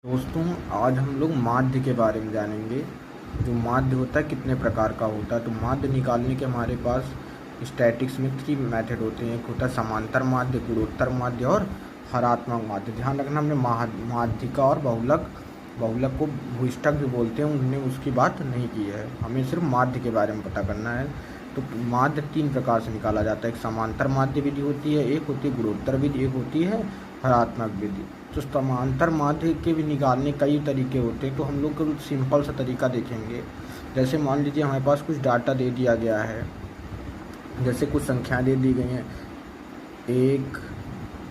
दोस्तों, आज हम लोग माध्य के बारे में जानेंगे। जो माध्य होता है कितने प्रकार का होता है। तो माध्य निकालने के हमारे पास स्टैटिक्स में 3 मेथड होते हैं। एक होता है समांतर माध्य, गुणोत्तर माध्य और हरात्मक माध्य। ध्यान रखना, हमने माध्यिका और बहुलक को भूइष्ठक भी बोलते हैं, उनने उसकी बात नहीं की है। हमें सिर्फ माध्य के बारे में पता करना है। तो माध्य 3 प्रकार से निकाला जाता है। एक समांतर माध्य विधि होती है, एक होती है गुणोत्तर विधि, एक होती है हरात्मक विधि। तो समांतर माध्य के भी निकालने कई तरीके होते हैं। तो हम लोग कुछ सिंपल सा तरीका देखेंगे। जैसे मान लीजिए हमारे पास कुछ डाटा दे दिया गया है, जैसे कुछ संख्याएं दे दी गई हैं 1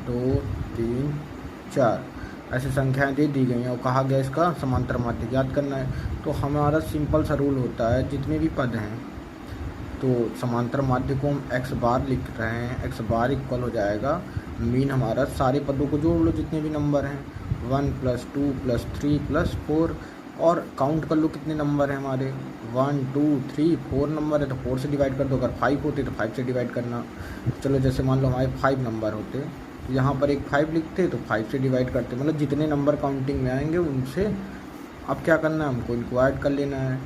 2 3 4 ऐसे संख्याएं दे दी गई हैं और कहा गया इसका समांतर माध्य ज्ञात करना है। तो हमारा सिंपल सा रूल होता है, जितने भी पद हैं तो समांतर माध्य को हम x बार लिख रहे हैं। x बार इक्वल हो जाएगा मीन हमारा, सारे पदों को जोड़ लो जितने भी नंबर हैं, 1 + 2 + 3 + 4 और काउंट कर लो कितने नंबर हैं हमारे, 1 2 3 4 नंबर है तो 4 से डिवाइड कर दो। अगर 5 होते तो 5 से डिवाइड करना। चलो जैसे मान लो हमारे 5 नंबर होते तो यहाँ पर एक 5 लिखते तो 5 से डिवाइड करते, मतलब जितने नंबर काउंटिंग में आएंगे उनसे अब क्या करना है, हमको इनको ऐड कर लेना है।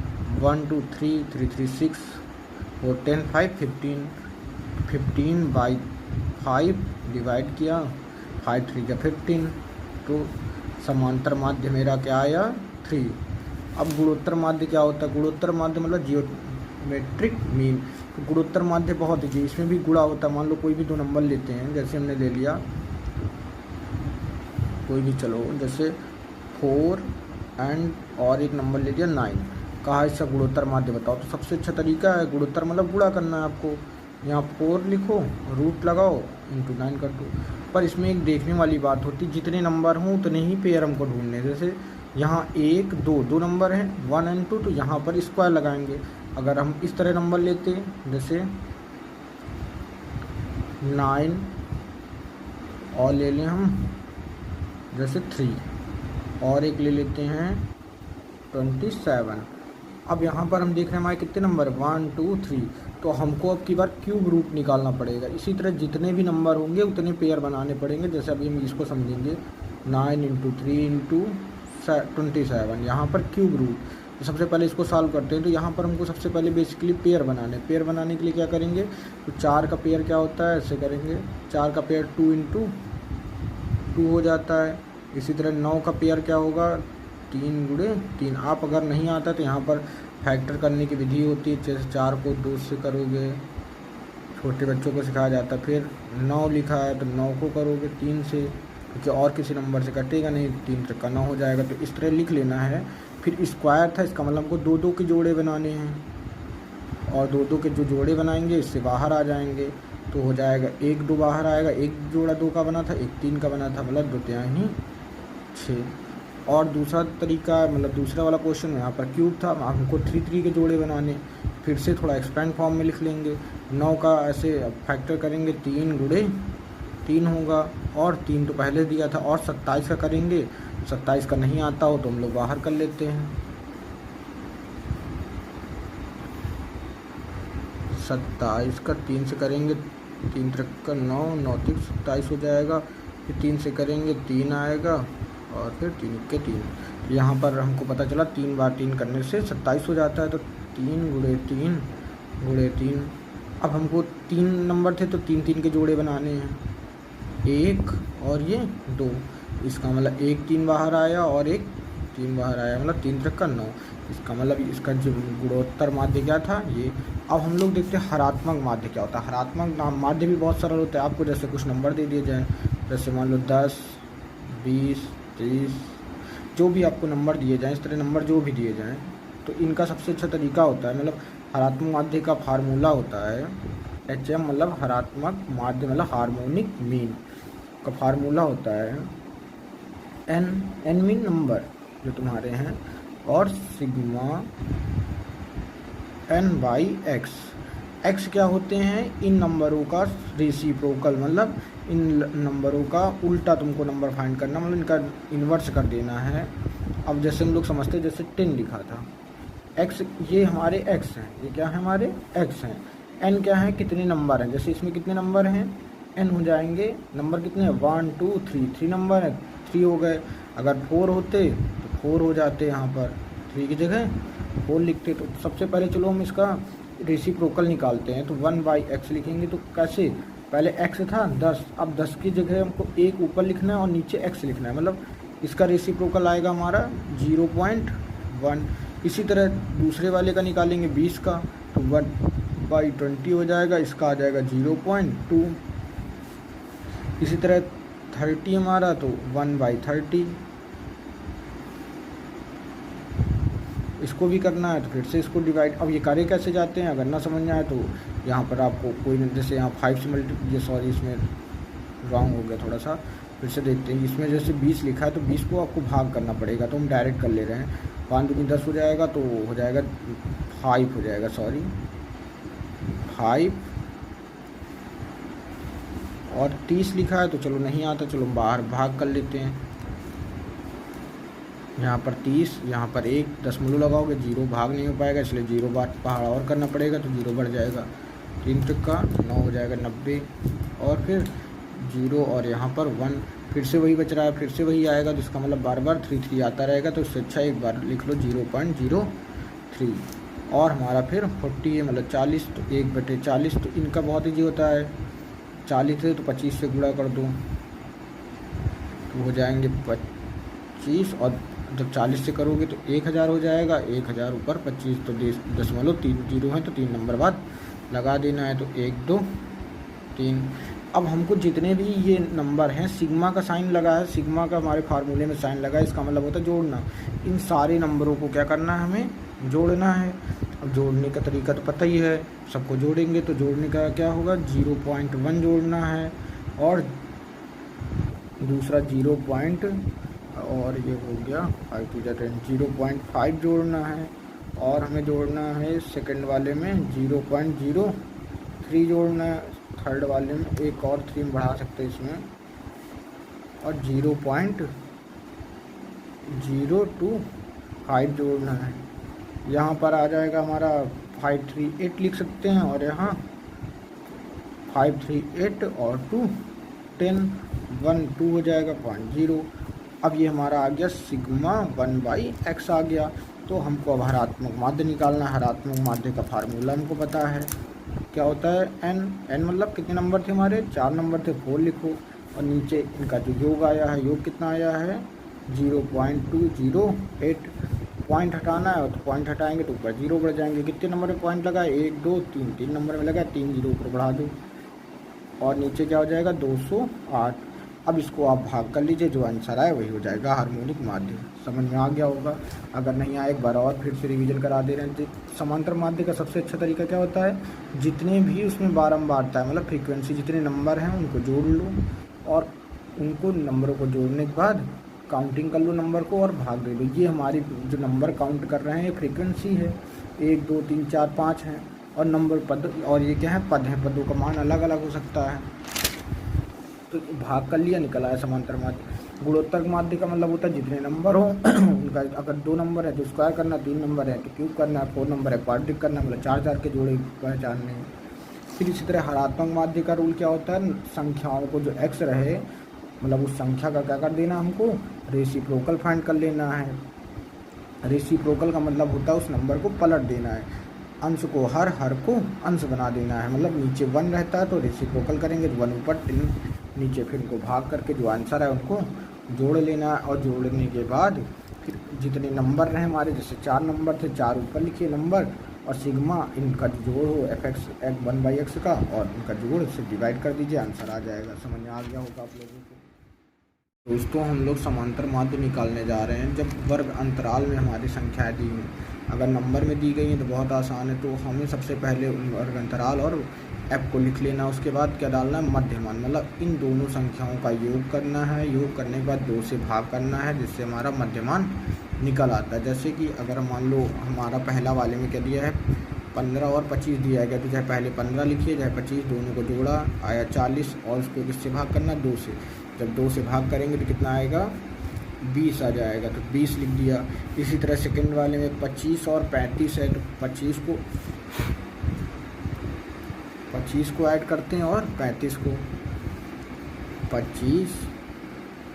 1 2 3 3 3 6 4 10 5 15 15/5 डिवाइड किया, 5 3 का 15। तो समांतर माध्य मेरा क्या आया 3। अब गुणोत्तर माध्य क्या होता है, गुणोत्तर माध्य मतलब जियोमेट्रिक मीन। तो गुणोत्तर माध्य बहुत ही, इसमें भी गुणा होता है। मान लो कोई भी 2 नंबर लेते हैं, जैसे हमने ले लिया कोई भी, चलो जैसे 4 और एक नंबर ले लिया 9, कहा इसका गुणोत्तर माध्य बताओ। तो सबसे अच्छा तरीका है गुणोत्तर मतलब गुणा करना है आपको। यहाँ 4 लिखो, रूट लगाओ, इंटू 9 कर दो। पर इसमें एक देखने वाली बात होती है, जितने नंबर हों उतने ही पेयर हमको ढूंढने। जैसे यहाँ 1 2 नंबर हैं 1 और 2, तो यहाँ पर स्क्वायर लगाएंगे। अगर हम इस तरह नंबर लेते जैसे 9 और ले लें हम जैसे 3 और एक ले लेते हैं 27। अब यहाँ पर हम देख रहे हैं हमारे कितने नंबर 1 2 3, तो हमको अब की बार क्यूब रूट निकालना पड़ेगा। इसी तरह जितने भी नंबर होंगे उतने पेयर बनाने पड़ेंगे। जैसे अभी हम इसको समझेंगे 9 × 3 × 27, यहाँ पर क्यूब रूट। तो सबसे पहले इसको सॉल्व करते हैं। तो यहाँ पर हमको सबसे पहले बेसिकली पेयर बनाने के लिए क्या करेंगे, तो 4 का पेयर क्या होता है, ऐसे करेंगे 4 का पेयर 2 × 2 हो जाता है। इसी तरह 9 का पेयर क्या होगा 3 × 3। आप अगर नहीं आता तो यहाँ पर फैक्टर करने की विधि होती है, जैसे 4 को 2 से करोगे, छोटे बच्चों को सिखाया जाता है। फिर 9 लिखा है तो 9 को करोगे 3 से, क्योंकि और किसी नंबर से कटेगा नहीं, 3 3 का 9 हो जाएगा। तो इस तरह लिख लेना है। फिर स्क्वायर था, इसका मतलब हमको 2 2 के जोड़े बनाने हैं, और 2 2 के जो जोड़े बनाएंगे इससे बाहर आ जाएंगे। तो हो जाएगा 1 2 बाहर आएगा, एक जोड़ा 2 का बना था, एक 3 का बना था, मतलब 2 3 6। और दूसरा तरीका मतलब दूसरा वाला क्वेश्चन यहाँ पर क्यूब था, हमको 3 3 के जोड़े बनाने। फिर से थोड़ा एक्सपेंड फॉर्म में लिख लेंगे। 9 का ऐसे फैक्टर करेंगे, 3 × 3 होगा, और 3 तो पहले दिया था। और 27 का करेंगे, 27 का नहीं आता हो तो हम लोग बाहर कर लेते हैं। 27 का 3 से करेंगे, 3 3 का 9, 9 3 27 हो जाएगा। फिर 3 से करेंगे 3 आएगा, और फिर 3 के 3। यहाँ पर हमको पता चला 3 बार 3 करने से 27 हो जाता है। तो 3 × 3 अब हमको 3 नंबर थे तो 3 3 के जोड़े बनाने हैं, 1 और ये 2। इसका मतलब 1 3 बाहर आया और एक 3 बाहर आया, मतलब 3 3 का 9। इसका मतलब इसका जो गुणोत्तर माध्य क्या था ये। अब हम लोग देखते हैं हरात्मक माध्य क्या होता है। हरात्मक माध्य भी बहुत सरल होता है। आपको जैसे कुछ नंबर दे दिए जाएँ, जैसे मान लो 10 20 30, जो भी आपको नंबर दिए जाएँ, इस तरह नंबर जो भी दिए जाएँ, तो इनका सबसे अच्छा तरीका होता है, मतलब हरात्मक माध्य का फार्मूला होता है HM, मतलब हरात्मक माध्य मतलब हार्मोनिक मीन का फार्मूला होता है n मीन नंबर जो तुम्हारे हैं, और सिग्मा n/x। x क्या होते हैं, इन नंबरों का रेसिप्रोकल, मतलब इन नंबरों का उल्टा तुमको नंबर फाइंड करना, मतलब इनका इन्वर्स कर देना है। अब जैसे हम लोग समझते हैं, जैसे 10 लिखा था, x ये हमारे x हैं, ये क्या है हमारे x हैं। n क्या है, कितने नंबर हैं, जैसे इसमें कितने नंबर हैं n हो जाएंगे। नंबर कितने हैं 1 2 3 3 नंबर है, 3 हो गए। अगर 4 होते तो 4 हो जाते, यहाँ पर 3 की जगह 4 लिखते। तो सबसे पहले चलो हम इसका रेसिप्रोकल निकालते हैं। तो 1/x लिखेंगे, तो कैसे, पहले x था 10, अब 10 की जगह हमको 1 ऊपर लिखना है और नीचे x लिखना है, मतलब इसका रेसिप्रोकल आएगा हमारा 0.1। इसी तरह दूसरे वाले का निकालेंगे 20 का, तो 1/20 हो जाएगा, इसका आ जाएगा 0.2। इसी तरह 30 हमारा, तो 1/30। इसको भी करना है तो फिर से इसको डिवाइड। अब ये करे कैसे जाते हैं, अगर ना समझ में आए तो यहाँ पर आपको कोई, जैसे यहाँ 5 से ये सॉरी इसमें रॉन्ग हो गया थोड़ा सा, फिर से देखते हैं। इसमें जैसे 20 लिखा है तो 20 को आपको भाग करना पड़ेगा, तो हम डायरेक्ट कर ले रहे हैं। 5 दूनी 10 हो जाएगा, तो हो जाएगा 5 हो जाएगा, सॉरी 5। और 30 लिखा है तो चलो नहीं आता, चलो बाहर भाग कर लेते हैं। यहाँ पर 30, यहाँ पर 1 दशमलव लगाओगे 0 भाग नहीं हो पाएगा, इसलिए 0 बार पहाड़ और करना पड़ेगा, तो 0 बढ़ जाएगा। 3 का 9 हो जाएगा 90, और फिर 0 और यहाँ पर 1, फिर से वही बच रहा है, फिर से वही आएगा, तो इसका मतलब बार बार 3 आता रहेगा। तो इससे अच्छा एक बार लिख लो 0.03। और हमारा फिर 40 है, मतलब 40, तो 1/40। तो इनका बहुत ईजी होता है, 40 है तो 25 से गुणा कर दो, तो हो जाएंगे 25, और जब 40 से करोगे तो 1000 हो जाएगा। 1000 ऊपर 25, तो 0.3 जीरो है, तो 3 नंबर बाद लगा देना है, तो 1 2 3। अब हमको जितने भी ये नंबर हैं, सिग्मा का साइन लगा है, सिग्मा का हमारे फार्मूले में साइन लगा है, इसका मतलब होता है जोड़ना। इन सारे नंबरों को क्या करना है, हमें जोड़ना है। अब जोड़ने का तरीका तो पता ही है, सबको जोड़ेंगे तो जोड़ने का क्या होगा, 0.1 जोड़ना है, और दूसरा 0. और ये हो गया 5 2 10, 0.5 जोड़ना है, और हमें जोड़ना है सेकंड वाले में 0.03 जोड़ना है, थर्ड वाले में एक और 3 बढ़ा सकते हैं इसमें, और 0.025 जोड़ना है। यहाँ पर आ जाएगा हमारा 538 लिख सकते हैं, और यहाँ 538 और 2 10 1 2 हो जाएगा 0.0। अब ये हमारा आ गया सिग्मा 1/x आ गया। तो हमको अब हरात्मक माध्य निकालना है। हरात्मक माध्य का फार्मूला हमको पता है, क्या होता है, n मतलब कितने नंबर थे हमारे, 4 नंबर थे, 4 लिखो, और नीचे इनका जो योग आया है, योग कितना आया है 0.208। पॉइंट हटाना है, तो पॉइंट हटाएंगे तो ऊपर 0 बढ़ जाएंगे। कितने नंबर में पॉइंट लगा, 1 2 3, 3 नंबर में लगा, 3 0 ऊपर बढ़ा दो, और नीचे क्या हो जाएगा 208। अब इसको आप भाग कर लीजिए, जो आंसर आए वही हो जाएगा हार्मोनिक माध्य। समझ में आ गया होगा, अगर नहीं आए एक बार और फिर से रिवीजन करा दे रहे हैं। समांतर माध्य का सबसे अच्छा तरीका क्या होता है, जितने भी उसमें बारंबारता है, मतलब फ्रीक्वेंसी जितने नंबर हैं उनको जोड़ लो, और उनको नंबरों को जोड़ने के बाद काउंटिंग कर लो नंबर को और भाग दे दो। ये हमारी जो नंबर काउंट कर रहे हैं ये फ्रीक्वेंसी है, 1 2 3 4 5 है, और नंबर पद, और ये क्या है, पद है, पदों का मान अलग अलग हो सकता है। तो भाग कर लिया, निकल आया समांतर माध्य। गुणोत्तर माध्य का मतलब होता है जितने नंबर हो उनका, अगर 2 नंबर है तो स्क्वायर करना, 3 नंबर है तो क्यूब करना, 4 नंबर है क्वाड्रिक करना, मतलब 4 के जोड़े पहचानने हैं। फिर इसी तरह हरात्मक माध्य का रूल क्या होता है, संख्याओं को जो x रहे, मतलब उस संख्या का क्या कर देना, हमको रेसिप्रोकल फाइंड कर लेना है। रेसिप्रोकल का मतलब होता है उस नंबर को पलट देना है, अंश को हर को अंश बना देना है। मतलब नीचे 1 रहता है तो रेसिप्रोकल करेंगे तो 1 ऊपर 3 नीचे, फिर उनको भाग करके जो आंसर है उनको जोड़ लेना है। और जोड़ने के बाद फिर जितने नंबर रहे हमारे, जैसे 4 नंबर थे, 4 ऊपर लिखिए नंबर, और सिग्मा इनका जोड़ हो fx 1/x का, और इनका जोड़ से डिवाइड कर दीजिए, आंसर आ जाएगा। समझ में आ गया होगा आप लोगों को। दोस्तों हम लोग समांतर माध्य निकालने जा रहे हैं जब वर्ग अंतराल में हमारी संख्याएं दी हैं। अगर नंबर में दी गई हैं तो बहुत आसान है, तो हमें सबसे पहले वर्ग अंतराल और f को लिख लेना। उसके बाद क्या डालना है, मध्यमान, मतलब इन दोनों संख्याओं का योग करना है। योग करने के बाद 2 से भाग करना है, जिससे हमारा मध्यमान निकल आता है। जैसे कि अगर मान लो हमारा पहला वाले में क्या दिया है, 15 और 25 दिया गया, तो चाहे पहले 15 लिखिए चाहे 25, दोनों को जोड़ा आया 40, और उसको किससे भाग करना, 2 से। जब 2 से भाग करेंगे तो कितना आएगा, 20 आ जाएगा, तो 20 लिख दिया। इसी तरह सेकंड वाले में 25 और 35 है, तो 25 को ऐड करते हैं और 35 को, 25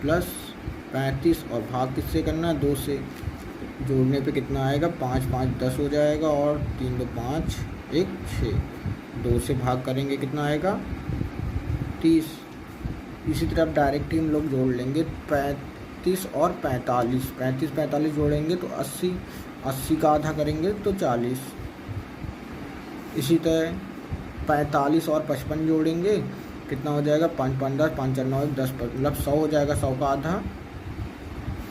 + 35 और भाग किससे करना है, 2 से। जोड़ने पे कितना आएगा, 5 5 10 हो जाएगा और 3 2 5 1 6। 2 से भाग करेंगे कितना आएगा, 30। इसी तरह अब डायरेक्ट ही हम लोग जोड़ लेंगे 35 और 45। 35 45 जोड़ेंगे तो 80, 80 का आधा करेंगे तो 40। इसी तरह 45 और 55 जोड़ेंगे कितना हो जाएगा, 5 5 10, 5 4 9 10, मतलब 100 हो जाएगा, 100 का आधा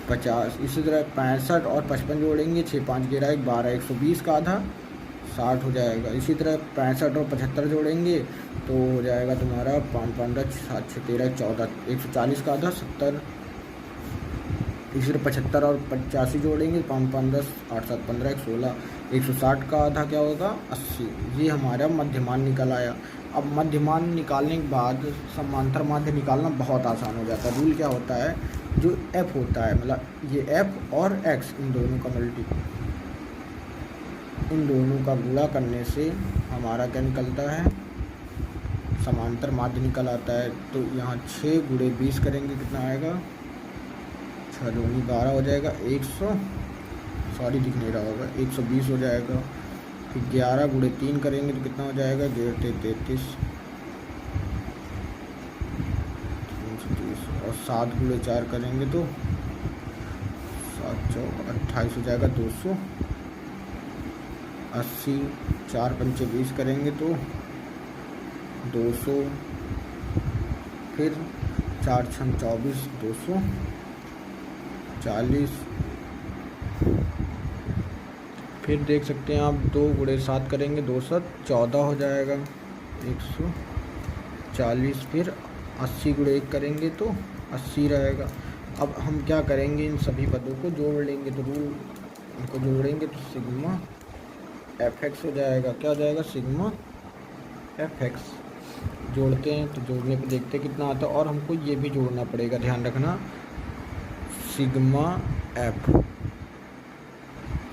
50। इसी तरह 65 और 55 जोड़ेंगे, 6 5 11 1 12, 120 का आधा 60 हो जाएगा। इसी तरह 65 और 75 जोड़ेंगे तो हो जाएगा तुम्हारा 5 5 10 7 6 13 14, 140 का आधा 70। इसी तरह 75 और 85 जोड़ेंगे, 5 5 10 8 7 15 1 16, 160 का आधा क्या होगा, 80। ये हमारा मध्यमान निकल आया। अब मध्यमान निकालने के बाद समांतर माध्य निकालना बहुत आसान हो जाता है। रूल क्या होता है, जो f होता है, मतलब ये f और x इन दोनों का इन दोनों का गुणा करने से हमारा क्या निकलता है, समांतर माध्य निकल आता है। तो यहाँ 6 गुणे 20 करेंगे कितना आएगा, 6 दूनी 12 हो जाएगा, 100 सॉरी दिख नहीं रहा होगा, 120 हो जाएगा। फिर 11 गुणे 3 करेंगे तो कितना हो जाएगा, 33 और 7 गुणे 4 करेंगे तो 7 4 28 हो जाएगा, 280। 4 पंचे 20 करेंगे तो 200। फिर 4 6 24, 240। फिर देख सकते हैं आप 2 गुणे 7 करेंगे, 214 हो जाएगा, 140। फिर 80 गुणे 1 करेंगे तो 80 रहेगा। अब हम क्या करेंगे, इन सभी पदों को जोड़ लेंगे। तो रूल इनको जोड़ेंगे तो सिग्मा fx हो जाएगा, क्या हो जाएगा, सिग्मा fx। जोड़ते हैं तो जोड़ने पे देखते हैं कितना आता है। और हमको ये भी जोड़ना पड़ेगा, ध्यान रखना, सिग्मा f,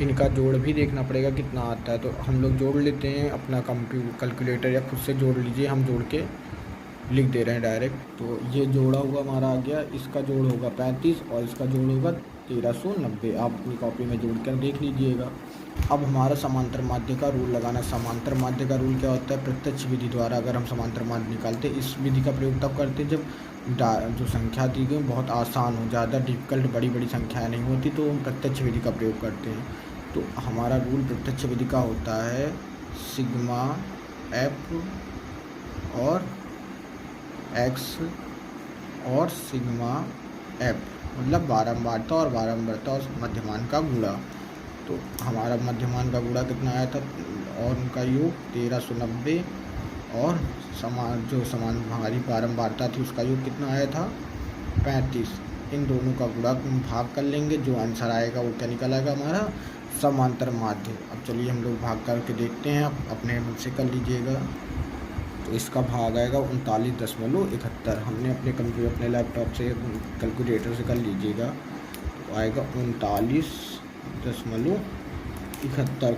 इनका जोड़ भी देखना पड़ेगा कितना आता है। तो हम लोग जोड़ लेते हैं, अपना कैलकुलेटर या खुद से जोड़ लीजिए, हम जोड़ के लिख दे रहे हैं डायरेक्ट। तो ये जोड़ा हुआ हमारा आ गया, इसका जोड़ होगा 35 और इसका जोड़ होगा 1390। आप अपनी कॉपी में जोड़ कर देख लीजिएगा। अब हमारा समांतर माध्य का रूल लगाना। समांतर माध्य का रूल क्या होता है, प्रत्यक्ष विधि द्वारा अगर हम समांतर माध्य निकालते हैं, इस विधि का प्रयोग तब करते हैं जब जो संख्या दी गई बहुत आसान हो, ज़्यादा डिफिकल्ट बड़ी बड़ी संख्याएँ नहीं होती, तो हम प्रत्यक्ष विधि का प्रयोग करते हैं। तो हमारा रूल प्रत्यक्ष विधि का होता है सिग्मा f और x और सिग्मा f, मतलब बारंबारता और बारंबारता और मध्यमान का गुणा। तो हमारा मध्यमान का गुणा कितना आया था, और उनका योग 1390, और जो समान हमारी बारंबारता थी उसका योग कितना आया था, 35। इन दोनों का गुणा भाग कर लेंगे, जो आंसर आएगा वो क्या निकल आएगा, हमारा समांतर माध्य। अब चलिए हम लोग भाग करके देखते हैं, आप अपने मुझसे कर लीजिएगा। तो इसका भाग आएगा 39.71। हमने अपने लैपटॉप से कैलकुलेटर से कर लीजिएगा, तो आएगा 39.71।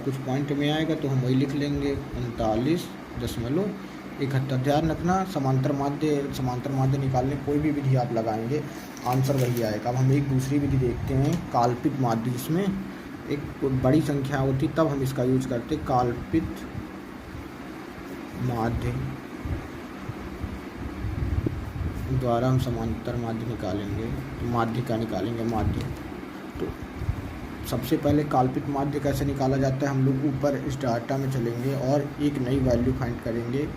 कुछ पॉइंट में आएगा तो हम वही लिख लेंगे, 39.71। ध्यान रखना, समांतर माध्य निकालने कोई भी विधि आप लगाएंगे आंसर वही आएगा। अब हम एक दूसरी विधि देखते हैं, काल्पित माध्य, जिसमें एक बड़ी संख्या होती तब हम इसका यूज करते, काल्पित माध्य द्वारा हम समांतर माध्य निकालेंगे। तो माध्य का निकालेंगे, माध्य। तो सबसे पहले काल्पित माध्य कैसे निकाला जाता है, हम लोग ऊपर इस डाटा में चलेंगे और एक नई वैल्यू फाइंड करेंगे।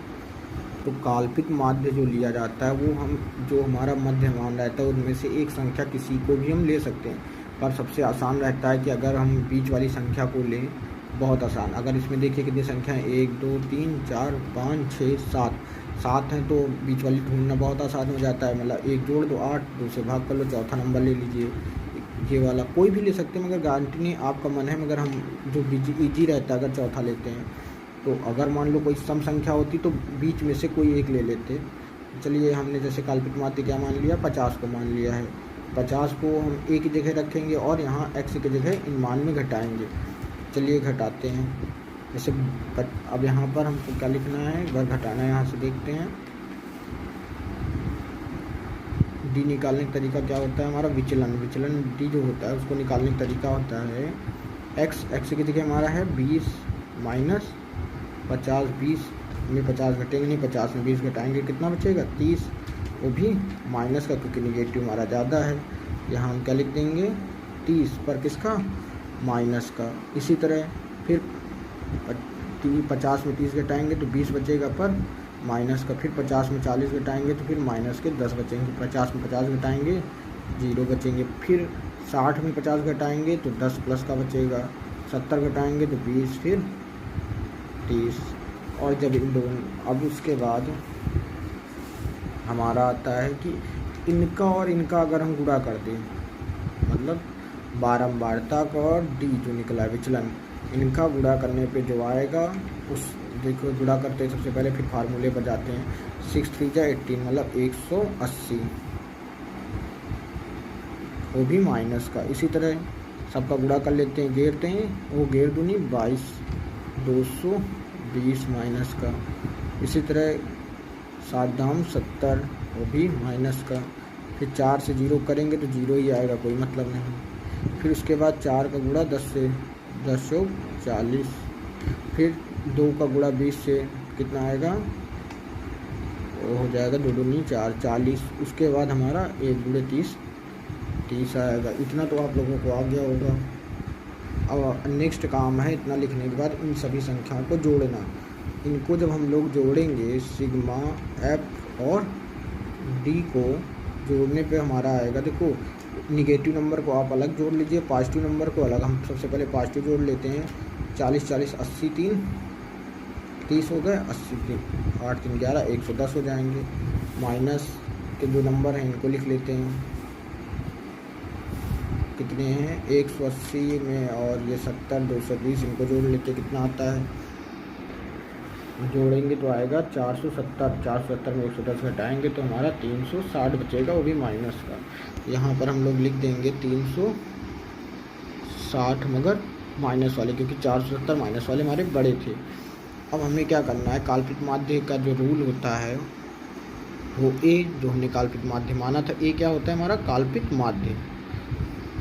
तो काल्पित माध्य जो लिया जाता है वो जो हमारा मध्यमान रहता है उनमें से एक संख्या किसी को भी हम ले सकते हैं, पर सबसे आसान रहता है कि अगर हम बीच वाली संख्या को लें, बहुत आसान। अगर इसमें देखिए कितनी संख्या है, 1 2 3 4 5 6 7 हैं, तो बीच वाली ढूंढना बहुत आसान हो जाता है। मतलब 1 जोड़ दो 8, 2 से भाग कर लो, चौथा नंबर ले लीजिए। ये वाला कोई भी ले सकते हैं, मगर गारंटी नहीं, आपका मन है। मगर हम जो ईजी रहता है अगर चौथा लेते हैं, तो अगर मान लो कोई सम संख्या होती तो बीच में से कोई एक ले लेते। चलिए हमने जैसे काल्पित माध्य क्या मान लिया, 50 को मान लिया है। 50 को हम एक ही जगह रखेंगे और यहाँ x की जगह इन मान में घटाएंगे। चलिए घटाते हैं। जैसे अब यहाँ पर हमको क्या लिखना है, अगर घटाना है, यहाँ से देखते हैं डी निकालने का तरीका क्या होता है हमारा, विचलन। विचलन डी जो होता है उसको निकालने का तरीका होता है एक्स की जगह हमारा है 20 माइनस 50। 20 में 50 घटेंगे नहीं, 50 में 20 घटाएंगे, कितना बचेगा 30, वो भी माइनस का, क्योंकि निगेटिव हमारा ज़्यादा है। यहाँ हम क्या लिख देंगे 30 पर किसका, माइनस का। इसी तरह फिर 50 में 30 घटाएंगे तो 20 बचेगा पर माइनस का। फिर 50 में 40 घटाएंगे तो फिर माइनस के 10 बचेंगे। 50 में 50 घटाएंगे 0 बचेंगे। फिर 60 में 50 घटाएंगे तो 10 प्लस का बचेगा। 70 घटाएंगे तो 20, फिर 30। और जब इन दोनों, अब उसके बाद हमारा आता है कि इनका और इनका अगर हम गुणा कर दें, मतलब बारंबारता का और डी जो निकला विचलन, इनका गुणा करने पे जो आएगा उस, देखो गुणा करते हैं सबसे पहले, फिर फार्मूले पर जाते हैं। 6 3 जा 18 मतलब 180, वो भी माइनस का। इसी तरह सबका गुणा कर लेते हैं, घेरते हैं, वो घेर दूनी 22, 220 माइनस का। इसी तरह 7 दाम 70, वो भी माइनस का। फिर 4 से 0 करेंगे तो 0 ही आएगा, कोई मतलब नहीं। फिर उसके बाद 4 का गुणा 10 से, 10 40। फिर 2 का गुणा 20 से कितना आएगा, वो हो जाएगा 2 दूनी 4, 40। उसके बाद हमारा 1 गुणे 30, 30 आएगा। इतना तो आप लोगों को आ गया होगा। अब नेक्स्ट काम है, इतना लिखने के बाद इन सभी संख्याओं को जोड़ना। इनको जब हम लोग जोड़ेंगे, सिग्मा एफ और डी को जोड़ने पे हमारा आएगा, देखो निगेटिव नंबर को आप अलग जोड़ लीजिए, पॉजिटिव नंबर को अलग। हम सबसे पहले पॉजिटिव जोड़ लेते हैं। 40 40 80 3 30 हो गए, 80 3 8 3 11 110 हो जाएंगे। माइनस के जो नंबर हैं इनको लिख लेते हैं, कितने हैं 180 में, और ये 70 220, इनको जोड़ लेते हैं, कितना आता है, जोड़ेंगे तो आएगा 470। 470 में 110 घटाएंगे तो हमारा 360 बचेगा, वो भी माइनस का। यहाँ पर हम लोग लिख देंगे 360 मगर माइनस वाले, क्योंकि 470 माइनस वाले हमारे बड़े थे। अब हमें क्या करना है, काल्पनिक माध्य का जो रूल होता है वो ए, जो हमने काल्पनिक माध्य माना था, ए क्या होता है हमारा काल्पनिक माध्य।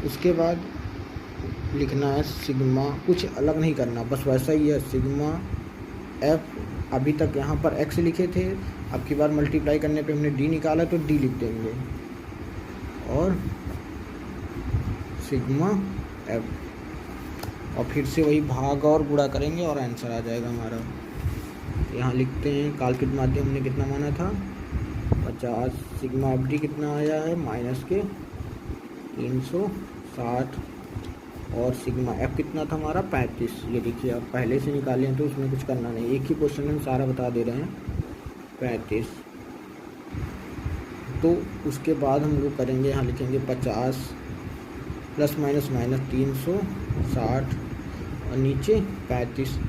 उसके बाद लिखना है सिग्मा, कुछ अलग नहीं करना, बस वैसा ही है, सिग्मा एफ। अभी तक यहाँ पर एक्स लिखे थे, अब की बार मल्टीप्लाई करने पे हमने डी निकाला तो डी लिख देंगे, और सिग्मा एफ, और फिर से वही भाग और गुणा करेंगे और आंसर आ जाएगा हमारा। यहाँ लिखते हैं काल्पनिक माध्यम हमने कितना माना था 50, सिग्मा एफ डी कितना आया है माइनस के 360, और सिग्मा एफ कितना था हमारा 35। ये देखिए आप पहले से निकाले हैं तो उसमें कुछ करना नहीं, एक ही क्वेश्चन में सारा बता दे रहे हैं 35। तो उसके बाद हम लोग करेंगे, यहाँ लिखेंगे 50 प्लस माइनस माइनस 360 और नीचे 35।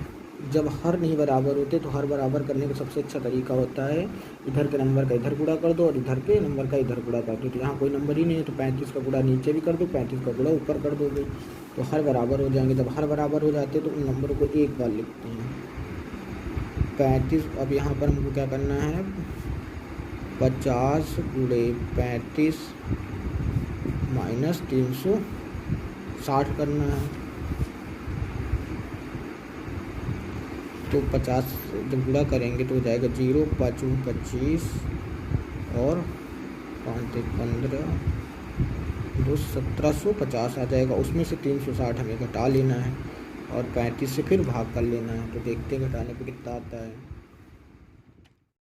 जब हर नहीं बराबर होते तो हर बराबर करने का सबसे अच्छा तरीका होता है इधर के नंबर का इधर गुणा कर दो और इधर के नंबर का इधर गुणा कर दो। तो यहाँ कोई नंबर ही नहीं है तो 35 का गुणा नीचे भी कर दो, 35 का गुणा ऊपर कर दोगे तो हर बराबर हो जाएंगे। जब हर बराबर हो जाते तो उन नंबरों को एक बार लिखते हैं 35। अब यहाँ पर हमको क्या करना है 50 गुणे 35 माइनस 360 करना है। तो 50 जब गुणा करेंगे तो हो जाएगा 0 5 25 और 5 15 2 1750 आ जाएगा। उसमें से 360 हमें घटा लेना है और 35 से फिर भाग कर लेना है। तो देखते हैं घटाने पे कितना आता है।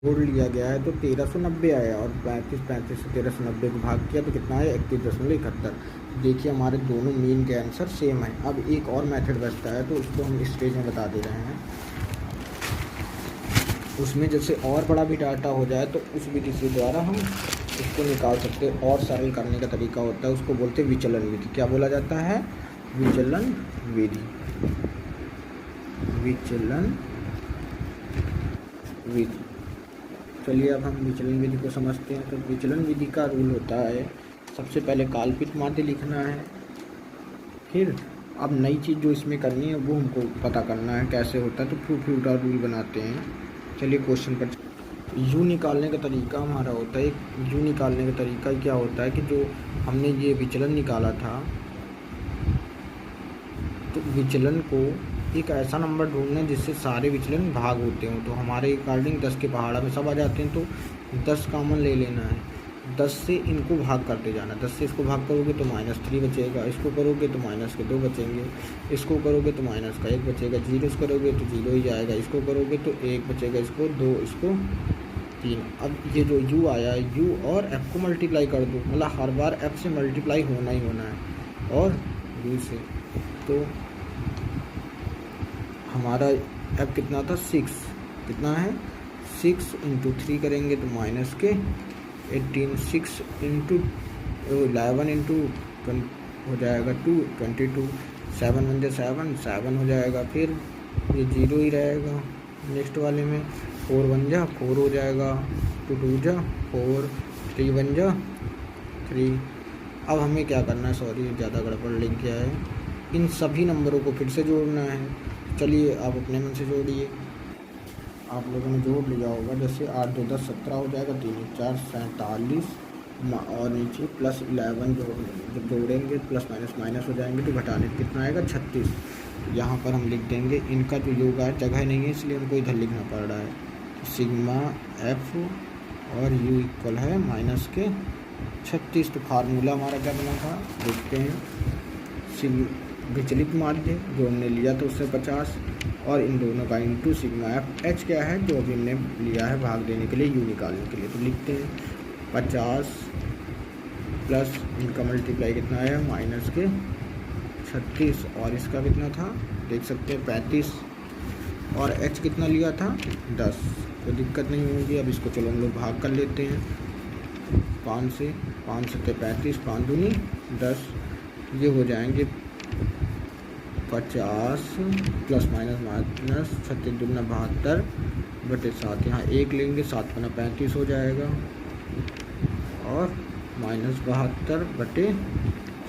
जोड़ लिया गया है तो 1390 आया और 35 से 1390 को भाग किया तो कितना आया 31.71। देखिए हमारे दोनों मीन के आंसर सेम है। अब एक और मेथड बचता है तो उसको हम इस स्टेज में बता दे रहे हैं। उसमें जैसे और बड़ा भी डाटा हो जाए तो उस विधि से द्वारा हम उसको निकाल सकते हैं। और सरल करने का तरीका होता है, उसको बोलते हैं विचलन विधि। क्या बोला जाता है विचलन विधि। विचलन विधि। चलिए अब हम विचलन विधि को समझते हैं। तो विचलन विधि का रूल होता है सबसे पहले काल्पनिक माध्य लिखना है, फिर अब नई चीज़ जो इसमें करनी है वो हमको पता करना है कैसे होता है। तो प्रूफ रूट और रूल बनाते हैं। चलिए क्वेश्चन पर तो यू निकालने का तरीका हमारा होता है, यू निकालने का तरीका क्या होता है कि जो हमने ये विचलन निकाला था, तो विचलन को एक ऐसा नंबर ढूंढना है जिससे सारे विचलन भाग होते हों। तो हमारे अकॉर्डिंग 10 के पहाड़ा में सब आ जाते हैं, तो 10 कॉमन ले लेना है, 10 से इनको भाग करते जाना। 10 से इसको भाग करोगे तो -3 बचेगा, इसको करोगे तो -2 बचेंगे, इसको करोगे तो -1 बचेगा, जीरो करोगे तो 0 ही जाएगा, इसको करोगे तो 1 बचेगा, इसको 2, इसको 3। अब ये जो u आया, u और f को मल्टीप्लाई कर दो, मतलब हर बार f से मल्टीप्लाई होना ही होना है और u से। तो हमारा f कितना था, 6, कितना है 6 × 3 करेंगे तो -18, 6 × 11 × हो जाएगा 2, 22, 7 1 7, 7 हो जाएगा, फिर ये 0 ही रहेगा नेक्स्ट वाले में, 4 1 4 हो जाएगा, 2 2 4, 3 1 3। अब हमें क्या करना है, सॉरी ज़्यादा गड़बड़ लिख गया है, इन सभी नंबरों को फिर से जोड़ना है। चलिए आप अपने मन से जोड़िए, आप लोगों ने जोड़ लिया होगा। जैसे 8 2 10 17 हो जाएगा, 3 1 4 47 और नीचे +11 जब जोड़ेंगे प्लस माइनस हो जाएंगे तो घटाने कितना आएगा, 36। यहाँ पर हम लिख देंगे, इनका जो योग है जगह नहीं है इसलिए हमको इधर लिखना पड़ रहा है। सिग्मा f और u इक्वल है -36। तो फार्मूला हमारा क्या बना था, देखते हैं। विचलित माध्य जो हमने लिया था उससे 50 और इन दोनों का इंटू सिग्मा f, h क्या है जो अभी हमने लिया है भाग देने के लिए, u निकालने के लिए। तो लिखते हैं 50 प्लस इनका मल्टीप्लाई कितना आया -36 और इसका कितना था देख सकते हैं 35 और h कितना लिया था 10। कोई दिक्कत नहीं होगी। अब इसको चलो हम लोग भाग कर लेते हैं 5 से, 5 7 35, 5 दूनी 10, ये हो जाएंगे 50 प्लस माइनस 36 दूना 72 बटे 7, यहाँ 1 लेंगे, 7 × 35 हो जाएगा और -72 बटे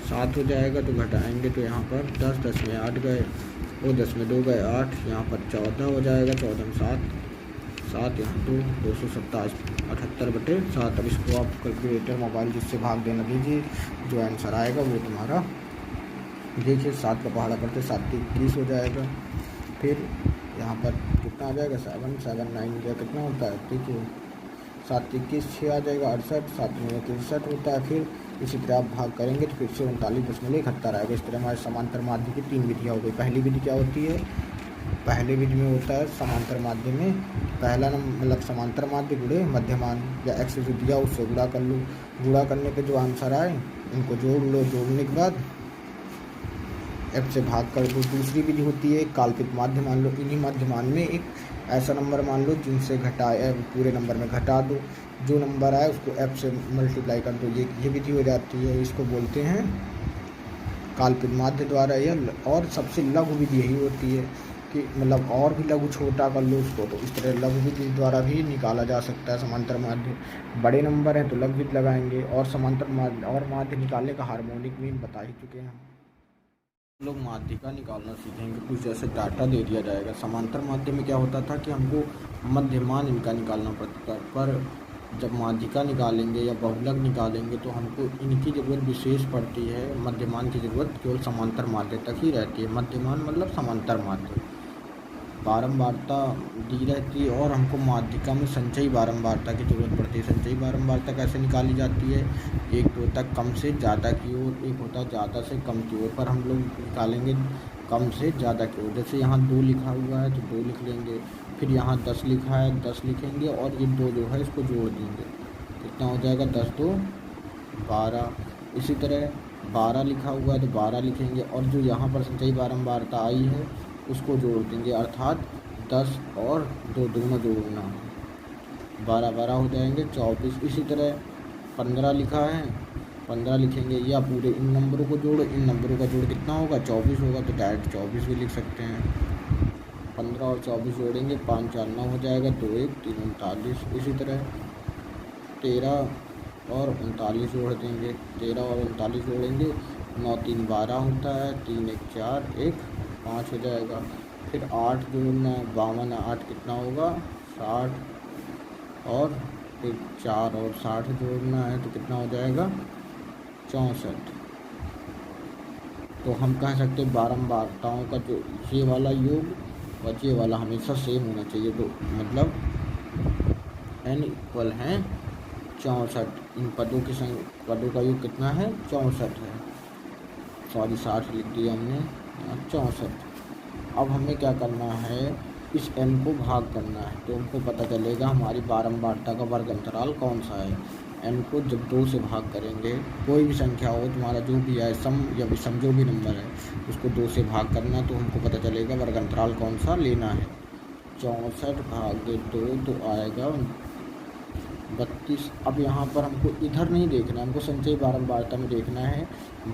7 हो जाएगा। तो घटाएंगे तो यहाँ पर 10 10 में 8 गए, वो 10 में 2 गए 8, यहाँ पर 14 हो जाएगा, 14 में 7 7, यहाँ 2 278 बटे 7। अब इसको आप कैलकुलेटर मोबाइल जिससे भाग देना दीजिए, जो आंसर आएगा वो तुम्हारा देखिए 7 का पहाड़ा करते 7 21 हो जाएगा। फिर यहाँ पर कितना आ जाएगा 7 7 9 या कितना होता है, देखिए 7 21 6 आ जाएगा 68, 7 9 63 होता है। फिर इसी तरह आप भाग करेंगे तो फिर से 39.71 आएगा। इस तरह हमारे समांतर माध्य की 3 विधियाँ हो गई। पहली विधि क्या होती है, पहले विधि में होता है समांतर माध्य में पहला मतलब समांतर माध्य गुणे मध्यमान या x जो दिया उससे गुणा कर लो, गुणा करने पे जो आंसर आए इनको जोड़ लो, जोड़ने के बाद f से भाग कर दो। दूसरी विधि होती है काल्पनिक माध्य मान लो, इन्हीं मध्यमान में एक ऐसा नंबर मान लो जिनसे घटाए पूरे नंबर में घटा दो, जो नंबर आए उसको f से मल्टीप्लाई कर दो, ये विधि हो जाती है। इसको बोलते हैं काल्पनिक माध्य द्वारा। यह और सबसे लघु विधि यही होती है कि मतलब और भी लघु छोटा कर लो उसको, तो इस तरह लघु विधि द्वारा भी निकाला जा सकता है समांतर माध्य। बड़े नंबर हैं तो लघु विधि लगाएंगे और समांतर माध्य और माध्य निकालने का हार्मोनिक मीन बता ही चुके हैं हम लोग। माध्यिका निकालना सीखेंगे, कुछ जैसे डाटा दे दिया जाएगा। समांतर माध्य में क्या होता था कि हमको मध्यमान इनका निकालना पड़ता था, पर जब माध्यिका निकालेंगे या बहुलक निकालेंगे तो हमको इनकी ज़रूरत विशेष पड़ती है। मध्यमान की ज़रूरत केवल समांतर माध्य तक ही रहती है। मध्यमान मतलब समांतर माध्य, बारंबारता दी रहती है और हमको माध्यिका में संचयी बारंबारता की ज़रूरत पड़ती है। संचयी बारंबारता कैसे निकाली जाती है, एक तो होता है कम से ज़्यादा की ओर, एक होता है ज़्यादा से कम की ओर, पर हम लोग निकालेंगे कम से ज़्यादा की ओर। जैसे यहाँ 2 लिखा हुआ है तो 2 लिख लेंगे, फिर यहाँ 10 लिखा है 10 लिखेंगे और ये 2 जो है इसको जोड़ देंगे, कितना हो जाएगा 10 2 12। इसी तरह 12 लिखा हुआ है तो 12 लिखेंगे और जो यहाँ पर संचयी बारंबारता आई है उसको जोड़ देंगे, अर्थात 10 और 2 दोनों जोड़ना, 12 12 हो जाएंगे 24। इसी तरह 15 लिखा है 15 लिखेंगे, या पूरे इन नंबरों को जोड़ो, इन नंबरों का जोड़ कितना होगा 24 होगा, तो डायरेक्ट 24 भी लिख सकते हैं। 15 और 24 जोड़ेंगे 5 4 9 हो जाएगा, 2 1 3 39। इसी तरह 13 और 39 जोड़ देंगे, 13 और 39 जोड़ेंगे 9 3 12 होता है, 3 1 4 1 5 हो जाएगा। फिर 8 जोड़ना 52 8 कितना होगा 60, और फिर 4 और 60 जोड़ना है तो कितना हो जाएगा 64। तो हम कह सकते हैं बारंबारताओं का जो ये वाला योग और ये वाला हमेशा सेम होना चाहिए। तो मतलब n इक्वल है 64। इन पदों का योग कितना है 64 है, सॉरी 60 लिख दिया हमने, 64। अब हमें क्या करना है, इस n को भाग करना है तो हमको पता चलेगा हमारी बारंबारता का वर्ग अंतराल कौन सा है। n को जब 2 से भाग करेंगे, कोई भी संख्या हो तुम्हारा जो भी है, सम या विषम जो भी नंबर है उसको 2 से भाग करना, तो हमको पता चलेगा वर्ग अंतराल कौन सा लेना है। 64 भागे 2 तो आएगा 32। अब यहाँ पर हमको इधर नहीं देखना, हमको संचयी बारंबारता में देखना है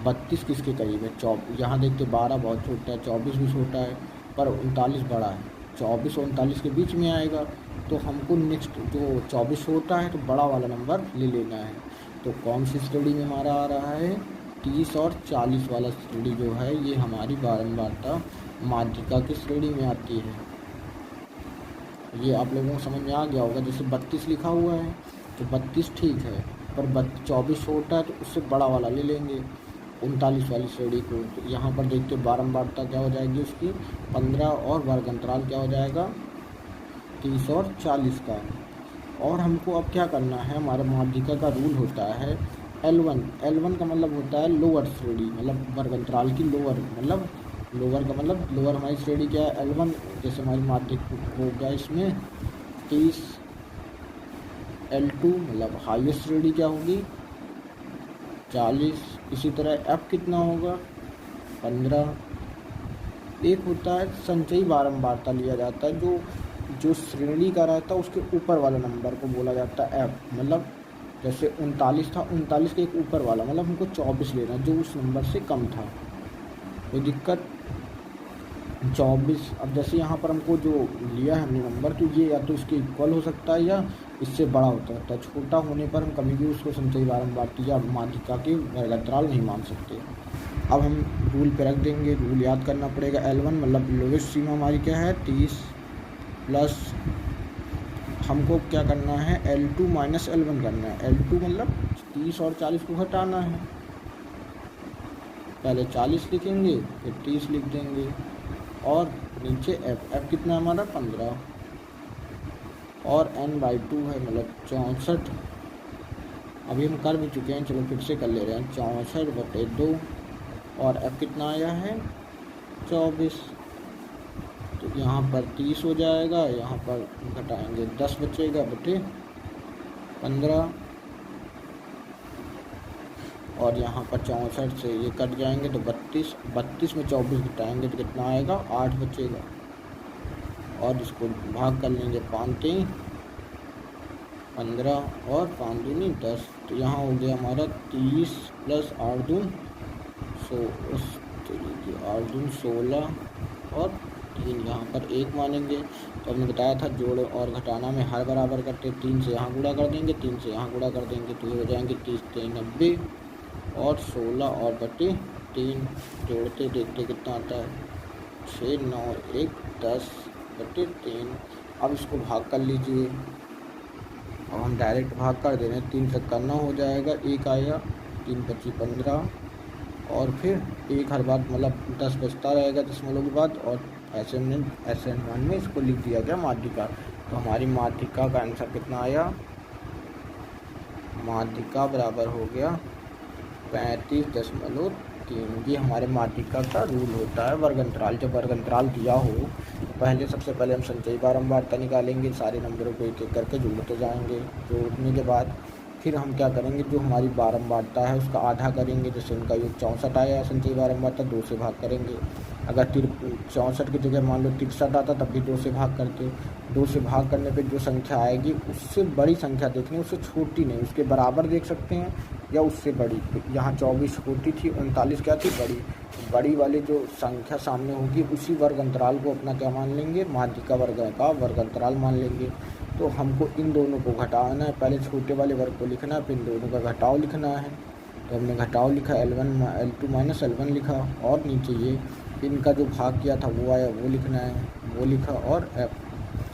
32 किसके करीब है। यहाँ देखते 12 बहुत छोटा है, 24 भी छोटा है, पर 39 बड़ा है। 24 और 39 के बीच में आएगा, तो हमको नेक्स्ट जो 24 छोटा है तो बड़ा वाला नंबर ले लेना है। तो कौन सी श्रेणी में हमारा आ रहा है, 30 और 40 वाला श्रेणी जो है ये हमारी बारंबारता माध्यिका की श्रेणी में आती है। ये आप लोगों को समझ में आ गया होगा। जैसे 32 लिखा हुआ है तो 32 ठीक है, पर 24 छोटा है तो उससे बड़ा वाला ले लेंगे 39 वाली श्रेणी को। तो यहाँ पर देखते बारंबारता क्या हो जाएगी उसकी 15 और वर्ग अंतराल क्या हो जाएगा 30 और 40 का। और हमको अब क्या करना है, हमारा माध्यिका का रूल होता है L1 का मतलब होता है लोअर श्रेणी, मतलब वर्ग अंतराल की लोअर, मतलब लोअर का मतलब लोअर हमारी श्रेणी क्या है L1। जैसे हमारी माध्यिका हो गया इसमें 30, L2 मतलब हाईएस्ट श्रेणी क्या होगी 40। इसी तरह F कितना होगा 15। एक होता है संचयी बारंबारता लिया जाता है, जो श्रेणी का रहता है उसके ऊपर वाला नंबर को बोला जाता है F। मतलब जैसे 39 था, 39 के एक ऊपर वाला, मतलब हमको 24 लेना जो उस नंबर से कम था, कोई दिक्कत 24। अब जैसे यहाँ पर हमको जो लिया है हमने नंबर, तो ये या तो इसके इक्वल हो सकता है या इससे बड़ा होता है। तो छोटा होने पर हम कभी भी उसको संचयी बारंबारता या माध्यिका के वर्ग अंतराल नहीं मान सकते। अब हम रूल पे रख देंगे, रूल याद करना पड़ेगा। L1 मतलब लोवेस्ट सीमा हमारी क्या है 30, प्लस हमको क्या करना है L2 माइनस L1 करना है। L2 मतलब 30 और 40 को घटाना है, पहले 40 लिखेंगे फिर 30 लिख देंगे, और नीचे F कितना है हमारा 15, और n/2 है मतलब 64। अभी हम कर भी चुके हैं, चलो फिर से कर ले रहे हैं 64/2, और F कितना आया है 24। तो यहाँ पर 30 हो जाएगा, यहाँ पर घटाएंगे 10 बचेगा बटे 15, और यहाँ पर 64 से ये कट जाएंगे तो 32 में 24 घटाएंगे तो कितना आएगा 8 बचेगा, और इसको भाग कर लेंगे 5×3 15 और 5×2 10। तो यहाँ हो गया हमारा 30 प्लस 8×2 8×2 16 और 3, यहाँ पर 1 मानेंगे। तो हमने बताया था जोड़ और घटाना में हर बराबर करते, 3 से यहाँ गुणा कर देंगे, 3 से यहाँ गुणा कर देंगे, तो ये हो जाएंगे 30×3 90 और 16 और बटे 3, जोड़ते देखते कितना आता है 6 9 1 10 बटे 3। अब इसको भाग कर लीजिए, अब हम डायरेक्ट भाग कर दे रहे हैं, 3 से करना हो जाएगा, 1 आया, 3 × 25 15, और फिर 1 हर बात मतलब 10 बचता रहेगा दशमलव के बाद, और SN1 में इसको लिख दिया गया माध्यिका। तो हमारी माध्यिका का आंसर कितना आया, माध्यिका बराबर हो गया 35.3। ये हमारे माध्यिका का रूल होता है वर्ग अंतराल। जब वर्ग अंतराल दिया हो तो पहले सबसे पहले हम संचयी बारंबारता निकालेंगे, सारे नंबरों को एक एक करके जोड़ते जाएंगे। जोड़ने के बाद फिर हम क्या करेंगे, जो हमारी बारंबारता है उसका आधा करेंगे। जैसे उनका योग 64 आया संचयी बारंबारता, 2 से भाग करेंगे। अगर 64 की जगह मान लो 63 आता तब भी 2 से भाग करते। 2 से भाग करने पे जो संख्या आएगी उससे बड़ी संख्या देखनी, उससे छोटी नहीं, उसके बराबर देख सकते हैं या उससे बड़ी। यहाँ 24 छोटी थी, 39 क्या थी बड़ी। बड़ी वाली जो संख्या सामने होगी उसी वर्ग अंतराल को अपना क्या मान लेंगे, माध्यिका वर्ग का वर्ग अंतराल मान लेंगे। तो हमको इन दोनों को घटाना है, पहले छोटे वाले वर्ग को लिखना है, फिर इन दोनों का घटाव लिखना है। तो हमने घटाव लिखा L2 माइनस L1 लिखा, और नीचे ये इनका जो भाग किया था वो आया वो लिखना है, वो लिखा, और F।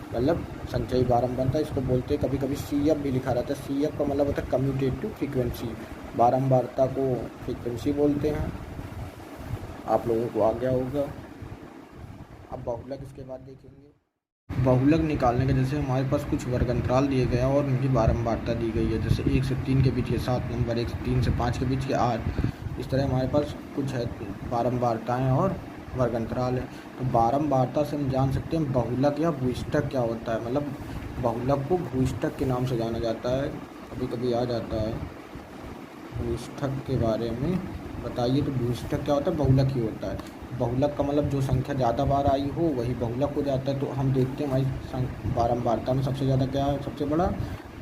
मतलब संचयी बारंबारता, इसको बोलते हैं, कभी कभी CF भी लिखा रहता है। CF का मतलब होता है कम्यूटेटिव फ्रीक्वेंसी, बारंबारता को फ्रीक्वेंसी बोलते हैं। आप लोगों को आ गया होगा। अब बहुलक इसके बाद देखेंगे। बहुलक निकालने के जैसे हमारे पास कुछ वर्ग अंतराल दिए गए और उनकी बारंबारता दी गई है, जैसे 1 से 3 के बीच के 7 नंबर, 1 से 3 से 5 के बीच के 8। इस तरह हमारे पास कुछ है बारंबारताएँ और वर्ग अंतराल है। तो बारंबारता से हम जान सकते हैं बहुलक या भूइष्ठक क्या होता है। मतलब बहुलक को भूइष्ठक के नाम से जाना जाता है, कभी कभी आ जाता है। भूइष्ठक के बारे में बताइए, तो भूइष्ठक क्या होता है? बहुलक ही होता है। बहुलक का मतलब जो संख्या ज़्यादा बार आई हो वही बहुलक हो जाता है। तो हम देखते हैं हमारी बारंबारता में सबसे ज़्यादा क्या है, सबसे बड़ा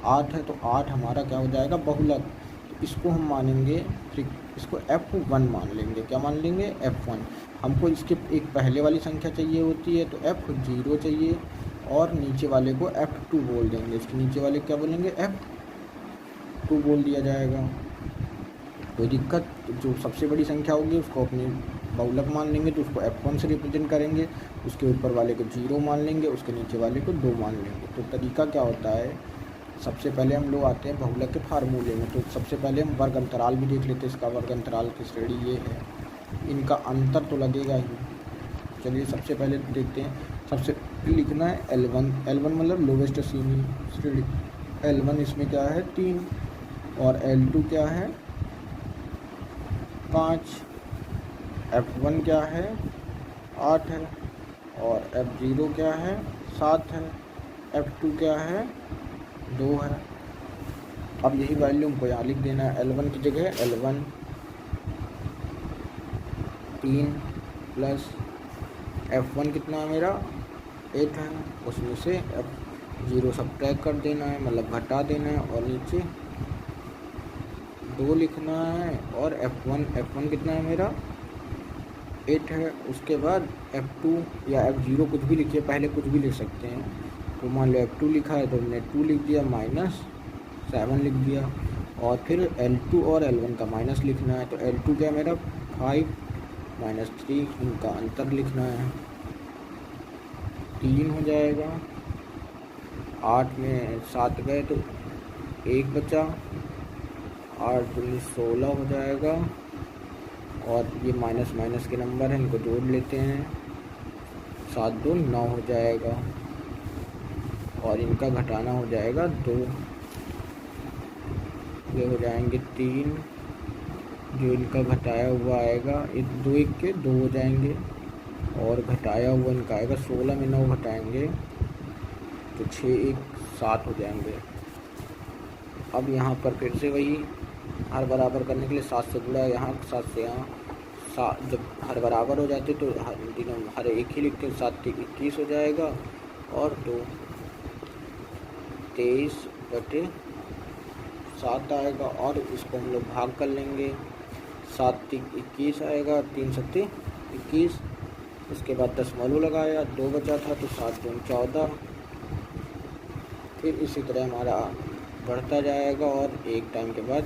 8 है, तो 8 हमारा क्या हो जाएगा? बहुलक। तो इसको हम मानेंगे, फिर इसको F1 मान लेंगे। क्या मान लेंगे? F1। हमको इसके एक पहले वाली संख्या चाहिए होती है तो F0 चाहिए, और नीचे वाले को F2 बोल देंगे। इसके नीचे वाले क्या बोलेंगे? F2 बोल दिया जाएगा। कोई दिक्कत? जो सबसे बड़ी संख्या होगी उसको अपनी बहुलक मान लेंगे, तो उसको F1 से रिप्रेजेंट करेंगे। उसके ऊपर वाले को 0 मान लेंगे, उसके नीचे वाले को 2 मान लेंगे। तो तरीका क्या होता है, सबसे पहले हम लोग आते हैं बहुलक के फार्मूले में। तो सबसे पहले हम वर्ग अंतराल भी देख लेते हैं। इसका वर्ग अंतराल की श्रेणी ये है, इनका अंतर तो लगेगा ही। चलिए सबसे पहले देखते हैं। सबसे लिखना है L1। L1 मतलब लोवेस्ट सीमित श्रेणी। L1 इसमें क्या है? 3, और L2 क्या है? 5। F1 क्या है? 8 है, और F0 क्या है? 7 है। F2 क्या है? 2 है। अब यही वैल्यू हमको यहाँ लिख देना है। L1 की जगह L1 3 प्लस F1 कितना है मेरा? 8 है। उसमें से F0 सब्ट्रैक्ट कर देना है, मतलब घटा देना है, और नीचे 2 लिखना है। और F1 कितना है मेरा? 8 है। उसके बाद F2 या F0 कुछ भी लिखिए, पहले कुछ भी लिख सकते हैं। तो मान लो F2 लिखा है तो हमने 2 लिख दिया, -7 लिख दिया। और फिर L2 और L1 का माइनस लिखना है। तो L2 क्या मेरा? 5 -3, इनका अंतर लिखना है। 3 हो जाएगा। 8 में 7 गए तो 1 बचा। 8 दूनी 16 हो जाएगा। और ये माइनस माइनस के नंबर हैं, इनको जोड़ लेते हैं। 7 2 9 हो जाएगा, और इनका घटाना हो जाएगा 2। ये हो जाएंगे 3, जो इनका घटाया हुआ आएगा, 2 1 के 2 हो जाएंगे, और घटाया हुआ इनका आएगा 16 में 9 घटाएंगे तो 6 1 7 हो जाएंगे। अब यहाँ पर फिर से वही हर बराबर करने के लिए 7 से जुड़ा, यहाँ 7 से यहाँ 7, जब हर बराबर हो जाते तो हर एक ही लिखते हैं। 7 3 21 हो जाएगा, और 2 23/7 आएगा, और इसको हम लोग भाग कर लेंगे। 7 3 21 आएगा, 3 7 21। इसके बाद दशमलव लगाया, 2 बचा था तो 7 2 14। फिर इसी तरह हमारा बढ़ता जाएगा, और एक टाइम के बाद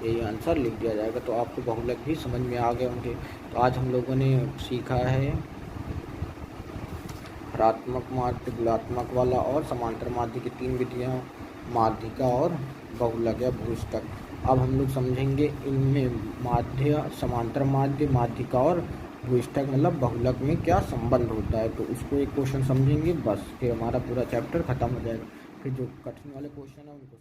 यही आंसर लिख दिया जाएगा। तो आपको बहुलक भी समझ में आ गए होंगे। तो आज हम लोगों ने सीखा है हरात्मक माध्य, गुणात्मक वाला और समांतर माध्य की 3 विधियाँ, माध्यिका और बहुलक या भूइष्ठक। अब हम लोग समझेंगे इनमें माध्य, समांतर माध्य, माध्यिका और भूइष्ठक मतलब बहुलक में क्या संबंध होता है। तो उसको एक क्वेश्चन समझेंगे बस, फिर हमारा पूरा चैप्टर ख़त्म हो जाएगा। फिर जो कठिन वाले क्वेश्चन है उनको